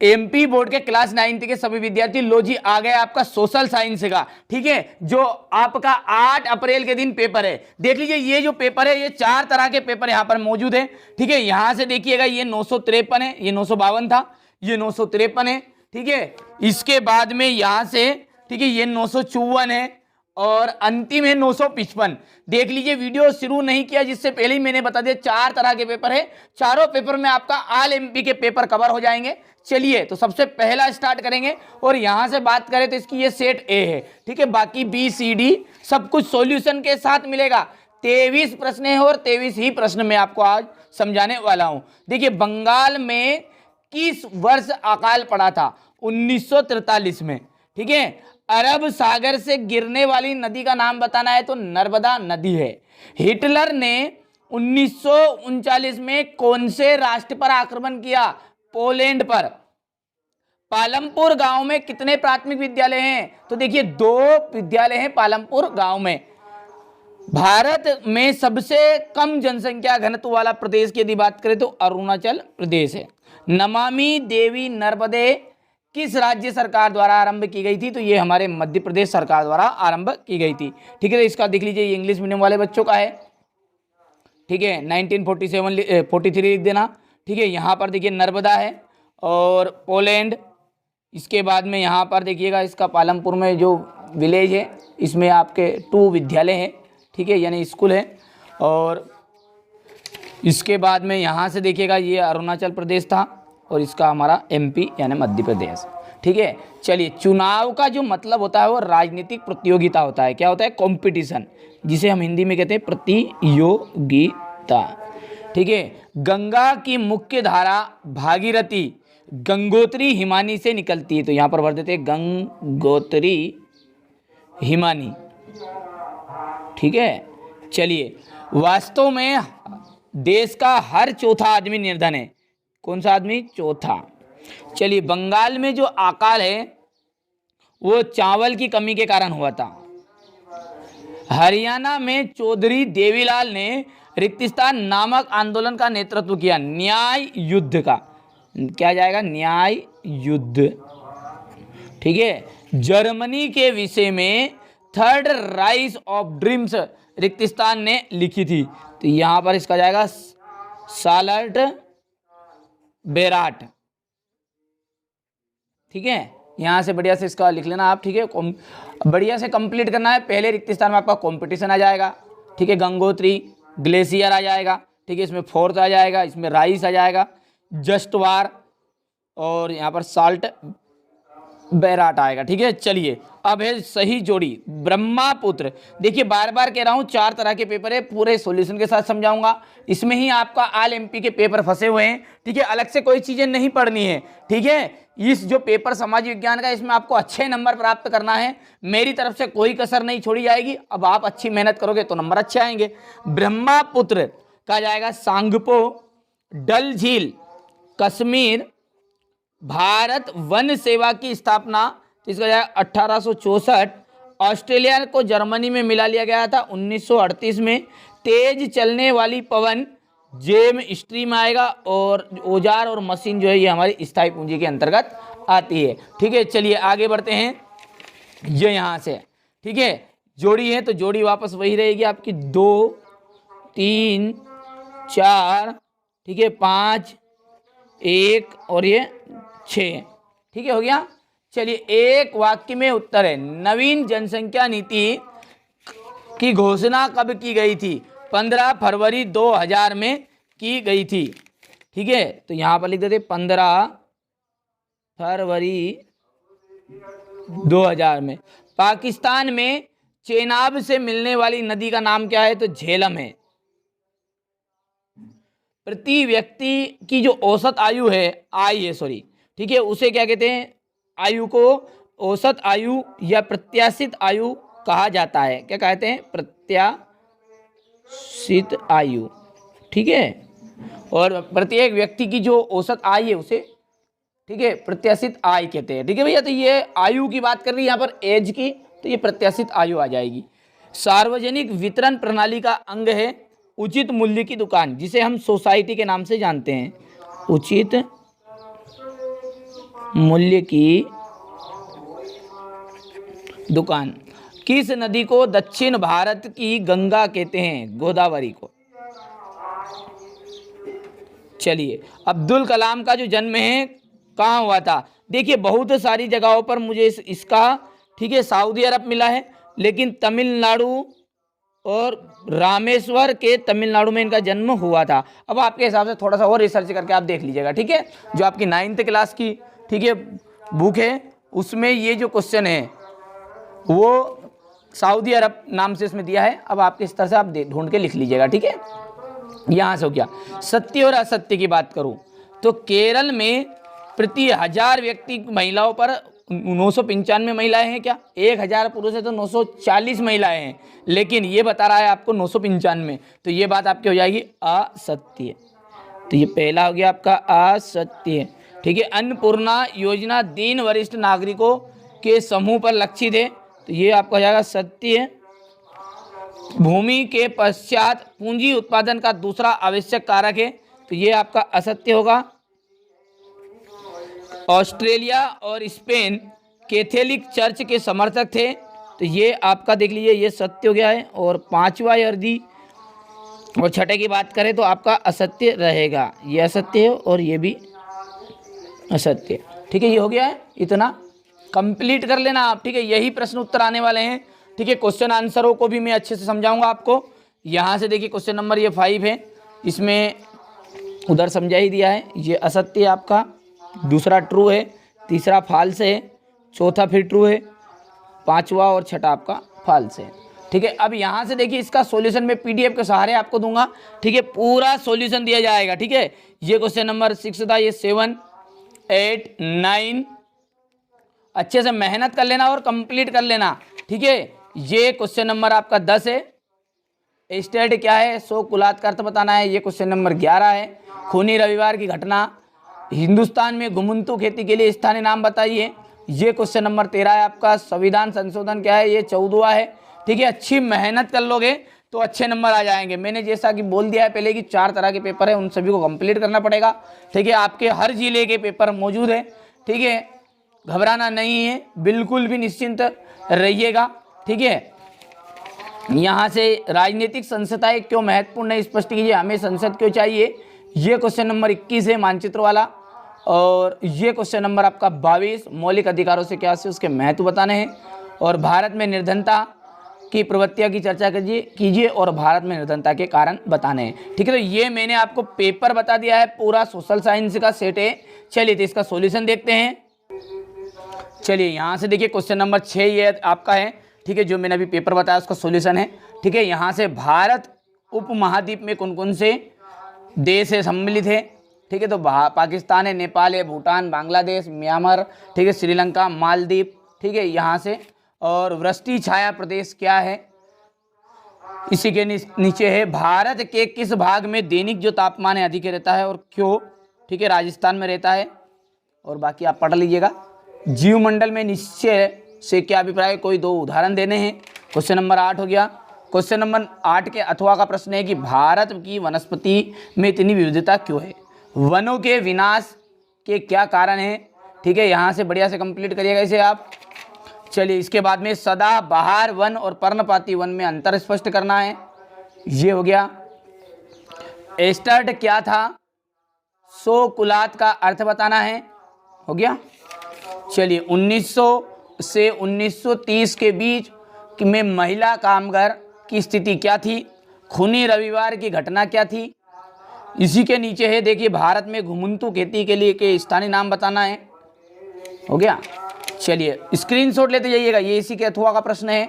MP board के class 9th के सभी विद्यार्थी, लो जी आ गया आपका सोशल साइंस का, ठीक है, जो आपका 8 अप्रैल के दिन पेपर है। देख लीजिए ये जो पेपर है, ये 4 तरह के पेपर यहाँ पर मौजूद है, ठीक है। यहां से देखिएगा ये 953 है, ये 952 था, ये 953 है, ठीक है। इसके बाद में यहां से, ठीक है, ये 954 है और अंतिम है 955। देख लीजिए वीडियो शुरू नहीं किया जिससे पहले ही मैंने बता दिया 4 तरह के पेपर है, चारों पेपर में आपका ऑल एमपी के पेपर कवर हो जाएंगे। चलिए तो सबसे पहला स्टार्ट करेंगे और यहां से बात करें तो इसकी ये सेट ए है, ठीक है। बाकी बी सी डी सब कुछ सॉल्यूशन के साथ मिलेगा। 23 प्रश्न है और 23 ही प्रश्न मैं आपको आज समझाने वाला हूं। देखिए बंगाल में किस वर्ष अकाल पड़ा था? 1943 में, ठीक है। अरब सागर से गिरने वाली नदी का नाम बताना है तो नर्मदा नदी है। हिटलर ने 1939 में कौन से राष्ट्र पर आक्रमण किया? पोलैंड पर। पालमपुर गांव में कितने प्राथमिक विद्यालय हैं? तो देखिए 2 विद्यालय हैं पालमपुर गांव में। भारत में सबसे कम जनसंख्या घनत्व वाला प्रदेश की यदि बात करें तो अरुणाचल प्रदेश है। नमामि देवी नर्मदे किस राज्य सरकार द्वारा आरंभ की गई थी? तो ये हमारे मध्य प्रदेश सरकार द्वारा आरंभ की गई थी, ठीक है। तो इसका देख लीजिए ये इंग्लिश मीडियम वाले बच्चों का है, ठीक है। 1943 लिख देना, ठीक है। यहाँ पर देखिए नर्मदा है और पोलैंड। इसके बाद में यहाँ पर देखिएगा इसका पालमपुर में जो विलेज है इसमें आपके 2 विद्यालय हैं, ठीक है, यानी स्कूल है। और इसके बाद में यहाँ से देखिएगा ये अरुणाचल प्रदेश था और इसका हमारा एमपी यानी मध्य प्रदेश, ठीक है। चलिए चुनाव का जो मतलब होता है वो राजनीतिक प्रतियोगिता होता है। क्या होता है? कंपटीशन, जिसे हम हिंदी में कहते हैं प्रतियोगिता, ठीक है। गंगा की मुख्य धारा भागीरथी गंगोत्री हिमानी से निकलती है, तो यहाँ पर भर देते हैं गंगोत्री हिमानी, ठीक है। चलिए वास्तव में देश का हर चौथा आदमी निर्धन है। कौन सा आदमी? चौथा। चलिए बंगाल में जो अकाल है वो चावल की कमी के कारण हुआ था। हरियाणा में चौधरी देवीलाल ने रिक्तिस्तान नामक आंदोलन का नेतृत्व किया। न्याय युद्ध का, क्या जाएगा? न्याय युद्ध, ठीक है। जर्मनी के विषय में थर्ड राइज ऑफ ड्रीम्स रिक्तिस्तान ने लिखी थी, तो यहां पर इसका जाएगा सालर्ट बेराट, ठीक है। यहां से बढ़िया से इसका लिख लेना आप, ठीक है। बढ़िया से कंप्लीट करना है। पहले रिक्तिस्तान में आपका कंपटीशन आ जाएगा, ठीक है। गंगोत्री ग्लेशियर आ जाएगा, ठीक है। इसमें फोर्थ आ जाएगा, इसमें राइस आ जाएगा, जस्ट वार और यहाँ पर साल्ट बैराट आएगा, ठीक है। चलिए अब है सही जोड़ी ब्रह्मापुत्र। देखिए बार बार कह रहा हूँ 4 तरह के पेपर है, पूरे सॉल्यूशन के साथ समझाऊंगा। इसमें ही आपका ऑल एमपी के पेपर फंसे हुए हैं, ठीक है। अलग से कोई चीजें नहीं पढ़नी है, ठीक है। इस जो पेपर समाज विज्ञान का इसमें आपको अच्छे नंबर प्राप्त करना है, मेरी तरफ से कोई कसर नहीं छोड़ी जाएगी। अब आप अच्छी मेहनत करोगे तो नंबर अच्छे आएंगे। ब्रह्मापुत्र का जाएगा सांगपो, डल झील, कश्मीर। भारत वन सेवा की स्थापना, तो इसका जाएगा 1864। ऑस्ट्रेलिया को जर्मनी में मिला लिया गया था 1938 में। तेज चलने वाली पवन जेम स्ट्रीम आएगा और औजार और मशीन जो है ये हमारी स्थायी पूंजी के अंतर्गत आती है, ठीक है। चलिए आगे बढ़ते हैं, ये यहाँ से, ठीक है। जोड़ी है तो जोड़ी वापस वही रहेगी आपकी 2 3 4, ठीक है, 5 1 और ये 6, ठीक है, हो गया। चलिए एक वाक्य में उत्तर है। नवीन जनसंख्या नीति की घोषणा कब की गई थी? 15 फरवरी 2000 में की गई थी, ठीक है। तो यहां पर लिख देते 15 फरवरी 2000 में। पाकिस्तान में चेनाब से मिलने वाली नदी का नाम क्या है? तो झेलम है। प्रति व्यक्ति की जो औसत आयु है, ठीक है, उसे क्या कहते हैं? आयु को औसत आयु या प्रत्याशित आयु कहा जाता है। क्या कहते हैं? प्रत्याशित आयु, ठीक है। और प्रत्येक व्यक्ति की जो औसत आयु है उसे, ठीक है, प्रत्याशित आयु कहते हैं, ठीक है भैया। तो ये आयु की बात कर रही है यहाँ पर एज की, तो ये प्रत्याशित आयु आ जाएगी। सार्वजनिक वितरण प्रणाली का अंग है उचित मूल्य की दुकान, जिसे हम सोसाइटी के नाम से जानते हैं। उचित मूल्य की दुकान। किस नदी को दक्षिण भारत की गंगा कहते हैं? गोदावरी को। चलिए, अब्दुल कलाम का जो जन्म है कहाँ हुआ था? देखिए बहुत सारी जगहों पर मुझे इसका ठीक है सऊदी अरब मिला है, लेकिन तमिलनाडु और रामेश्वर के तमिलनाडु में इनका जन्म हुआ था। अब आपके हिसाब से थोड़ा सा और रिसर्च करके आप देख लीजिएगा, ठीक है। जो आपकी 9th क्लास की ठीक है बुक है उसमें ये जो क्वेश्चन है वो सऊदी अरब नाम से इसमें दिया है। अब आपके इस तरह से आप ढूंढ के लिख लीजिएगा, ठीक है। यहाँ से हो गया। सत्य और असत्य की बात करूँ तो केरल में प्रति 1000 व्यक्ति महिलाओं पर 995 महिलाएं हैं क्या? 1000 पुरुष है तो 940 महिलाएं हैं, लेकिन ये बता रहा है आपको 995, तो ये बात आपकी हो जाएगी असत्य। तो ये पहला हो गया आपका असत्य, ठीक है। अन्नपूर्णा योजना दीन वरिष्ठ नागरिकों के समूह पर लक्षित है, तो ये आपका हो जाएगा सत्य। भूमि के पश्चात पूंजी उत्पादन का दूसरा आवश्यक कारक है, तो ये आपका असत्य होगा। ऑस्ट्रेलिया और स्पेन कैथोलिक चर्च के समर्थक थे, तो ये आपका देख लीजिए ये सत्य हो गया है। और 5वां यदि और 6ठे की बात करें तो आपका असत्य रहेगा, ये असत्य है और ये भी असत्य, ठीक है। ये हो गया है, इतना कंप्लीट कर लेना आप, ठीक है। यही प्रश्न उत्तर आने वाले हैं, ठीक है। क्वेश्चन आंसरों को भी मैं अच्छे से समझाऊंगा आपको। यहाँ से देखिए क्वेश्चन नंबर ये 5 है, इसमें उधर समझा ही दिया है। ये असत्य आपका, दूसरा ट्रू है, तीसरा फॉल्स है, चौथा फिर ट्रू है, 5वां और 6ठा आपका फॉल्स है, ठीक है। अब यहाँ से देखिए इसका सॉल्यूशन मैं PDF के सहारे आपको दूंगा, ठीक है। पूरा सॉल्यूशन दिया जाएगा, ठीक है। ये क्वेश्चन नंबर 6 था, ये 7, 8, 9 अच्छे से मेहनत कर लेना और कंप्लीट कर लेना, ठीक है। ये क्वेश्चन नंबर आपका 10 है। स्टेट क्या है? 100 कुलात का अर्थ बताना है, ये क्वेश्चन नंबर 11 है। खूनी रविवार की घटना, हिंदुस्तान में घुमंतू खेती के लिए स्थानीय नाम बताइए, ये क्वेश्चन नंबर 13 है आपका। संविधान संशोधन क्या है? ये 14वां है, ठीक है। अच्छी मेहनत कर लोगे तो अच्छे नंबर आ जाएंगे। मैंने जैसा कि बोल दिया है पहले कि 4 तरह के पेपर है, उन सभी को कंप्लीट करना पड़ेगा, ठीक है। आपके हर जिले के पेपर मौजूद है, ठीक है। घबराना नहीं है, बिल्कुल भी निश्चिंत रहिएगा, ठीक है। यहाँ से राजनीतिक संस्थाएं क्यों महत्वपूर्ण है स्पष्ट कीजिए, हमें संसद क्यों चाहिए, ये क्वेश्चन नंबर 21 है मानचित्र वाला। और ये क्वेश्चन नंबर आपका 22 मौलिक अधिकारों से क्या से उसके महत्व बताने हैं। और भारत में निर्धनता की प्रवृत्तियाँ की चर्चा कीजिए और भारत में निर्धनता के कारण बताने हैं, ठीक है। तो ये मैंने आपको पेपर बता दिया है, पूरा सोशल साइंस का सेट है। चलिए तो इसका सॉल्यूशन देखते हैं। चलिए यहाँ से देखिए क्वेश्चन नंबर 6 ये आपका है, ठीक है। जो मैंने अभी पेपर बताया उसका सॉल्यूशन है, ठीक है। यहाँ से भारत उपमहाद्वीप में कौन कौन से देश है सम्मिलित है, ठीक है। तो पाकिस्तान है, नेपाल है, भूटान, बांग्लादेश, म्यांमार, ठीक है, श्रीलंका, मालदीव, ठीक है। यहाँ से और वृष्टि छाया प्रदेश क्या है, इसी के नीचे है भारत के किस भाग में दैनिक जो तापमान है अधिक रहता है और क्यों, ठीक है। राजस्थान में रहता है। और बाकी आप पढ़ लीजिएगा। जीवमंडल में निश्चय से क्या अभिप्राय है, कोई 2 उदाहरण देने हैं। क्वेश्चन नंबर 8 हो गया। क्वेश्चन नंबर 8 के अथवा का प्रश्न है कि भारत की वनस्पति में इतनी विविधता क्यों है, वनों के विनाश के क्या कारण हैं, ठीक है। यहाँ से बढ़िया से कंप्लीट करिएगा इसे आप। चलिए इसके बाद में सदाबहार वन और पर्णपाती वन में अंतर स्पष्ट करना है, ये हो गया। एस्टर्ट क्या था, 100 कुलात का अर्थ बताना है, हो गया। चलिए 1900 से 1930 के बीच में महिला कामगार की स्थिति क्या थी, खूनी रविवार की घटना क्या थी, इसी के नीचे है देखिए भारत में घुमंतू खेती के लिए के स्थानीय नाम बताना है, हो गया। चलिए स्क्रीनशॉट लेते जाइएगा, ये इसी के अथवा का प्रश्न है।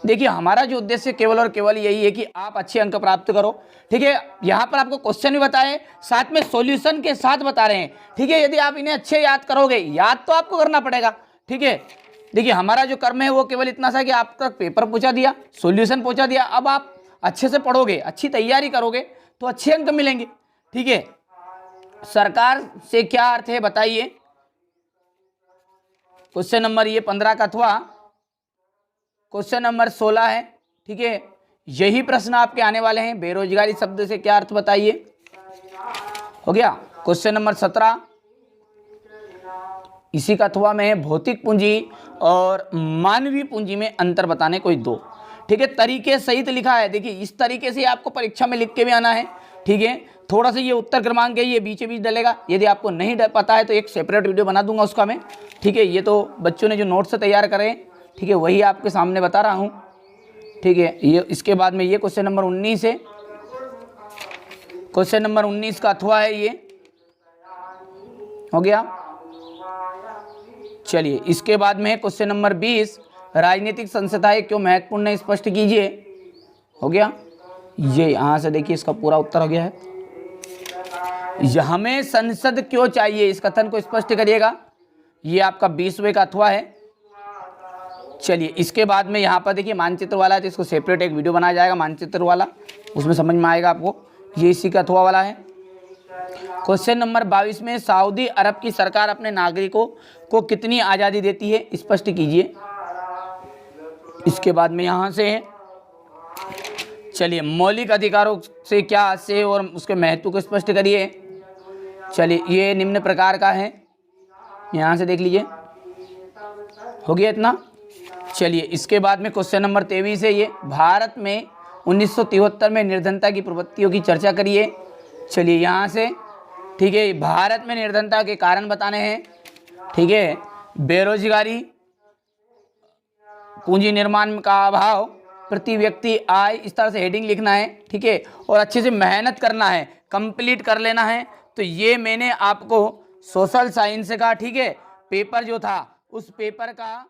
देखिए हमारा जो उद्देश्य केवल और केवल यही है कि आप अच्छे अंक प्राप्त करो, ठीक है। यहाँ पर आपको क्वेश्चन भी बताए, साथ में सॉल्यूशन के साथ बता रहे हैं, ठीक है। यदि आप इन्हें अच्छे याद करोगे, याद तो आपको करना पड़ेगा, ठीक है। देखिए हमारा जो कर्म है वो केवल इतना सा कि आप तक पेपर पहुँचा दिया, सॉल्यूशन पहुँचा दिया। अब आप अच्छे से पढ़ोगे, अच्छी तैयारी करोगे तो अच्छे अंक मिलेंगे, ठीक है। सरकार से क्या अर्थ है बताइए, क्वेश्चन नंबर ये 15 का अथवा क्वेश्चन नंबर 16 है, ठीक है। यही प्रश्न आपके आने वाले हैं। बेरोजगारी शब्द से क्या अर्थ बताइए, हो गया। क्वेश्चन नंबर 17 इसी का अथवा में है भौतिक पूंजी और मानवीय पूंजी में अंतर बताने कोई दो। ठीक है, तरीके सहित लिखा है। देखिए इस तरीके से आपको परीक्षा में लिख के भी आना है। ठीक है, थोड़ा सा ये उत्तर क्रमांक है ये बीच बीच डलेगा, यदि आपको नहीं पता है तो एक सेपरेट वीडियो बना दूंगा उसका मैं। ठीक है, ये तो बच्चों ने जो नोट्स तैयार करे, ठीक है, वही आपके सामने बता रहा हूँ। ठीक है, ये इसके बाद में ये क्वेश्चन नंबर 19 है, क्वेश्चन नंबर 19 का अथवा है, ये हो गया। चलिए इसके बाद में है क्वेश्चन नंबर 20, राजनीतिक संस्थाएं क्यों महत्वपूर्ण है, स्पष्ट कीजिए। हो गया, ये यहाँ से देखिए इसका पूरा उत्तर हो गया है। हमें संसद क्यों चाहिए, इस कथन को स्पष्ट करिएगा। ये आपका 20वें का अथवा है। चलिए इसके बाद में यहाँ पर देखिए मानचित्र वाला है, तो इसको सेपरेट एक वीडियो बनाया जाएगा मानचित्र वाला, उसमें समझ में आएगा आपको। ये इसी का अथवा वाला है। क्वेश्चन नंबर 22 में सऊदी अरब की सरकार अपने नागरिकों को कितनी आज़ादी देती है, स्पष्ट कीजिए। इसके बाद में यहाँ से है, चलिए मौलिक अधिकारों से क्या आशय और उसके महत्व को स्पष्ट करिए। चलिए ये निम्न प्रकार का है, यहाँ से देख लीजिए। हो गया इतना। चलिए इसके बाद में क्वेश्चन नंबर 23 है, ये भारत में 1973 में निर्धनता की प्रवृत्तियों की चर्चा करिए। चलिए यहाँ से, ठीक है, भारत में निर्धनता के कारण बताने हैं। ठीक है, बेरोजगारी, पूंजी निर्माण का अभाव, प्रति व्यक्ति आय, इस तरह से हेडिंग लिखना है। ठीक है, और अच्छे से मेहनत करना है, कंप्लीट कर लेना है। तो ये मैंने आपको सोशल साइंस का, ठीक है, पेपर जो था उस पेपर का